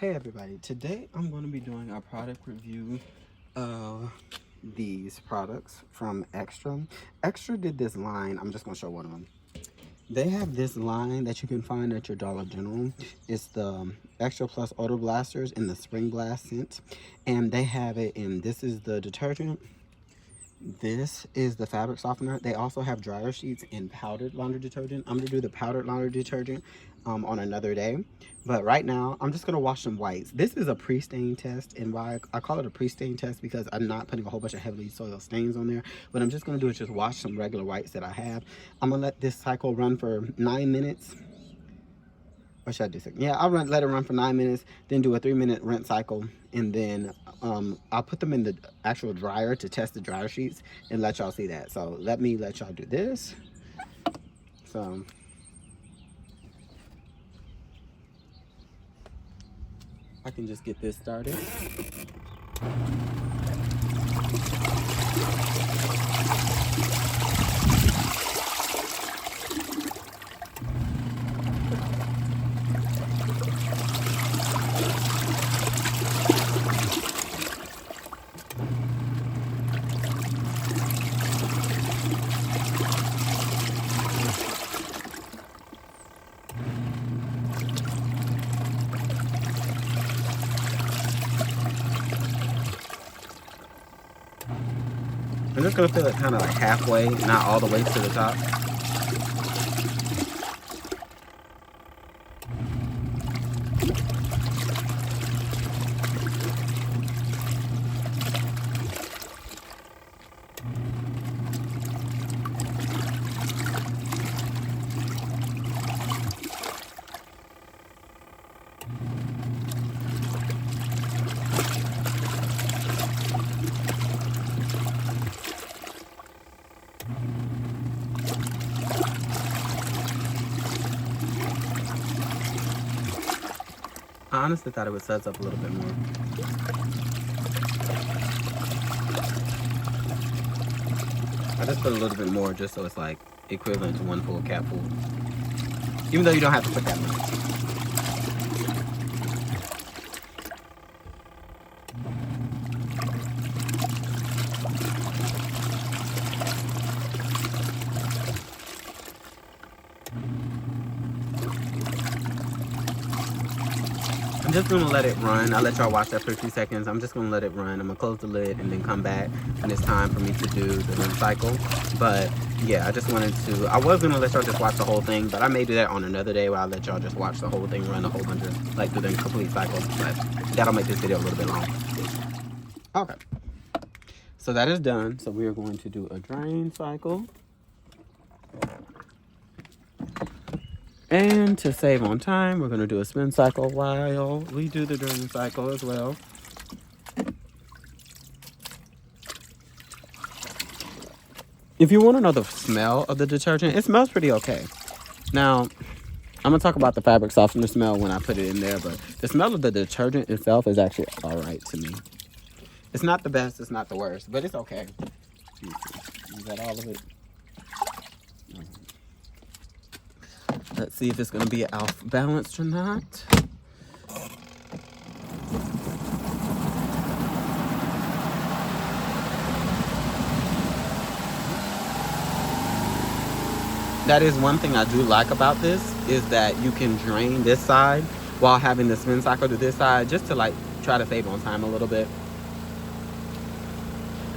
Hey everybody, today I'm going to be doing a product review of these products from Xtra. Xtra did this line, I'm just going to show one of them. They have this line that you can find at your Dollar General. It's the Xtra Plus Odor Blasters in the Spring Blast scent. And they have it in, this is the detergent. This is the fabric softener. They also have dryer sheets and powdered laundry detergent. I'm going to do the powdered laundry detergent on another day. But right now, I'm just going to wash some whites. This is a pre-stain test. And why I call it a pre-stain test because I'm not putting a whole bunch of heavily soiled stains on there. What I'm just going to do is just wash some regular whites that I have. I'm going to let this cycle run for 9 minutes. Or should I do 6? Yeah, let it run for 9 minutes, then do a 3-minute rinse cycle, and then I'll put them in the actual dryer to test the dryer sheets and let y'all see that. So let me let y'all do this. So I can just get this started. I'm just gonna fill it kind of like halfway, not all the way to the top. I honestly thought it would suds up a little bit more. I just put a little bit more just so it's like equivalent to one full capful. Even though you don't have to put that much. I'm just gonna let it run. I'll let y'all watch that for a few seconds. I'm just gonna let it run. I'm gonna close the lid and then come back when it's time for me to do the rinse cycle. But yeah, I just wanted to, I was gonna let y'all just watch the whole thing, but I may do that on another day where I'll let y'all just watch the whole thing run a whole bunch of, like do the complete cycle. But that'll make this video a little bit long. Okay. So that is done. So we are going to do a drain cycle. And to save on time, we're going to do a spin cycle while we do the drain cycle as well. If you want to know the smell of the detergent, it smells pretty okay. Now, I'm going to talk about the fabric softener smell when I put it in there, but the smell of the detergent itself is actually all right to me. It's not the best, it's not the worst, but it's okay. Is that all of it? Let's see if it's going to be off balanced or not. That is one thing I do like about this, is that you can drain this side while having the spin cycle to this side, just to like try to save on time a little bit.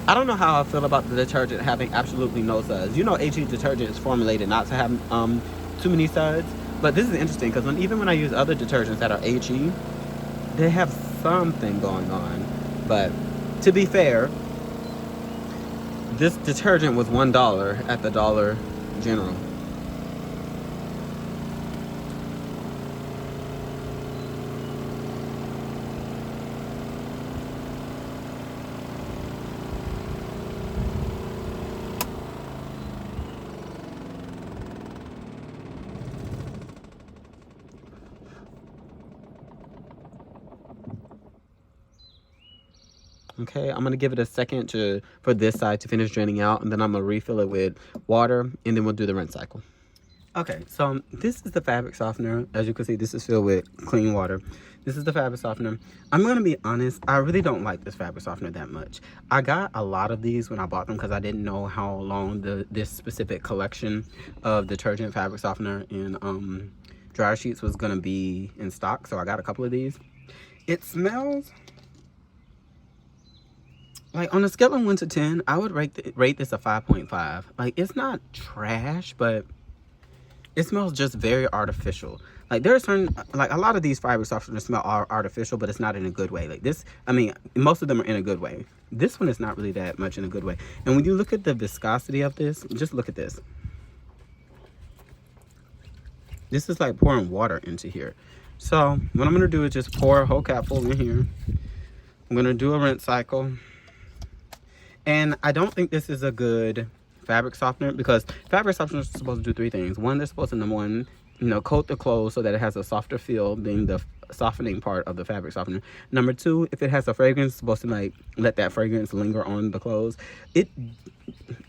I don't know how I feel about the detergent having absolutely no suds. You know, HE detergent is formulated not to have too many suds, but this is interesting because even when I use other detergents that are HE, they have something going on. But to be fair, this detergent was $1 at the Dollar General. Okay, I'm gonna give it a second for this side to finish draining out, and then I'm gonna refill it with water, and then we'll do the rinse cycle. Okay, so this is the fabric softener. As you can see, this is filled with clean water. This is the fabric softener. I'm gonna be honest, I really don't like this fabric softener that much. I got a lot of these when I bought them because I didn't know how long this specific collection of detergent fabric softener in dryer sheets was gonna be in stock. So I got a couple of these. It smells like, on a scale of 1 to 10, I would rate this a 5.5. Like, it's not trash, but it smells just very artificial. Like, there are certain, like, a lot of these fabric softeners smell artificial, but it's not in a good way. Like this, I mean, most of them are in a good way. This one is not really that much in a good way. And when you look at the viscosity of this, just look at this. This is like pouring water into here. So what I'm gonna do is just pour a whole capful in here. I'm gonna do a rinse cycle. And I don't think this is a good fabric softener because fabric softeners are supposed to do 3 things. One, they're supposed to, number one, coat the clothes so that it has a softer feel, being the softening part of the fabric softener. Number 2, if it has a fragrance, it's supposed to like let that fragrance linger on the clothes.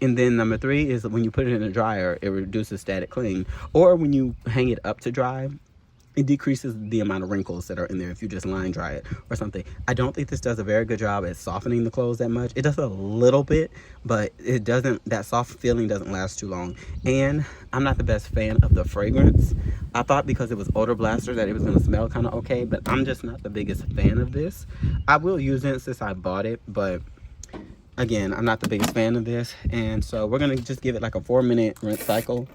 And then number 3 is when you put it in a dryer, it reduces static cling. Or when you hang it up to dry, it decreases the amount of wrinkles that are in there if you just line dry it or something. I don't think this does a very good job at softening the clothes that much. It does a little bit, but it doesn't, that soft feeling doesn't last too long. And I'm not the best fan of the fragrance. I thought because it was odor blaster that it was gonna smell kind of okay, but I'm just not the biggest fan of this. I will use it since I bought it, but again, I'm not the biggest fan of this. And so we're gonna just give it like a 4-minute rinse cycle.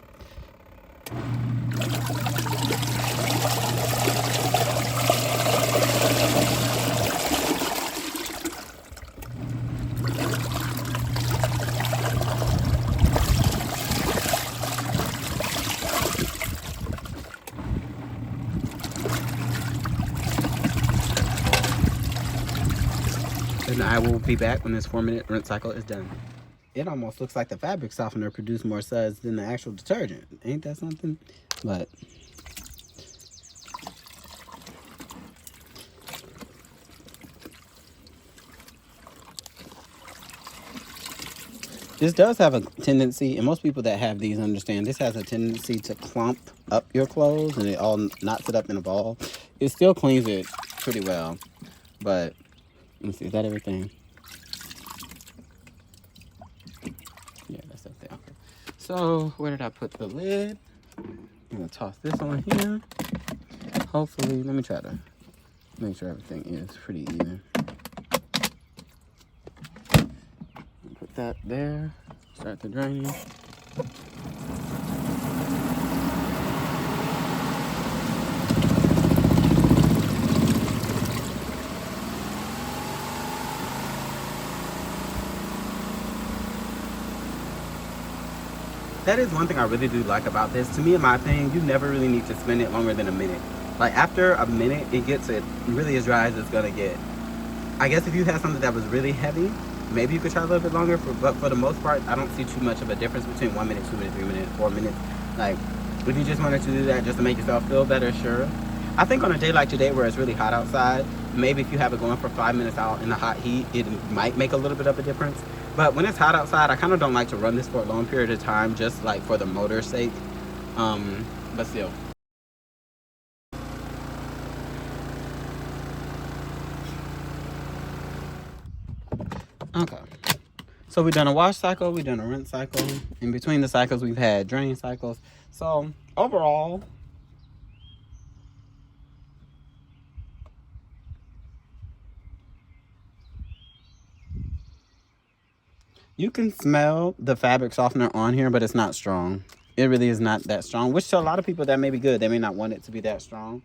And I will be back when this 4-minute rinse cycle is done. It almost looks like the fabric softener produced more suds than the actual detergent. Ain't that something? But this does have a tendency, and most people that have these understand, this has a tendency to clump up your clothes and it all knots it up in a ball. It still cleans it pretty well, but let me see, is that everything? Yeah, that's up there. Okay. So where did I put the lid? I'm gonna toss this on here. Hopefully, let me try to make sure everything is pretty even. Put that there. Start the draining. That is one thing I really do like about this. To me, in my opinion, you never really need to spend it longer than a minute. Like after a minute, it gets it really as dry as it's gonna get. I guess if you had something that was really heavy, maybe you could try a little bit longer. But for the most part, I don't see too much of a difference between 1 minute, 2 minutes, 3 minutes, 4 minutes. Like if you just wanted to do that just to make yourself feel better, sure. I think on a day like today where it's really hot outside, maybe if you have it going for 5 minutes out in the hot heat, it might make a little bit of a difference. But when it's hot outside, I kind of don't like to run this for a long period of time, just like for the motor's sake. But still. Okay. So we've done a wash cycle, we've done a rinse cycle. In between the cycles, we've had drain cycles. So overall, you can smell the fabric softener on here, but it's not strong. It really is not that strong, which to a lot of people that may be good. They may not want it to be that strong.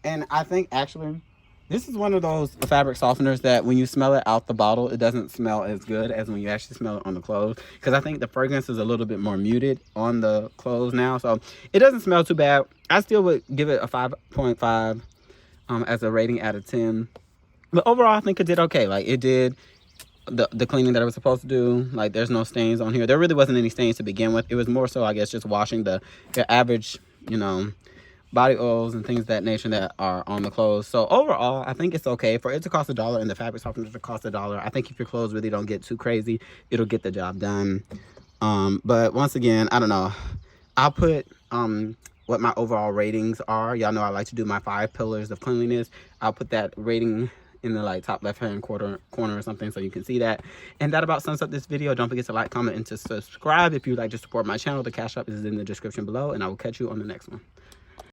And I think actually, this is one of those fabric softeners that when you smell it out the bottle, it doesn't smell as good as when you actually smell it on the clothes. Because I think the fragrance is a little bit more muted on the clothes now. So it doesn't smell too bad. I still would give it a 5.5 as a rating out of 10. But overall, I think it did okay. Like it did the cleaning that I was supposed to do. Like there's no stains on here. There really wasn't any stains to begin with. It was more so, I guess, just washing the average, body oils and things of that nature that are on the clothes. So overall, I think it's okay. For it to cost $1 and the fabric softener to cost $1, I think if your clothes really don't get too crazy, it'll get the job done. But once again, I don't know. I'll put what my overall ratings are. Y'all know I like to do my 5 pillars of cleanliness. I'll put that rating in the like top left hand corner or something so you can see that. And that about sums up this video. Don't forget to like, comment, and to subscribe if you'd like to support my channel. The Cash App is in the description below, and I will catch you on the next one.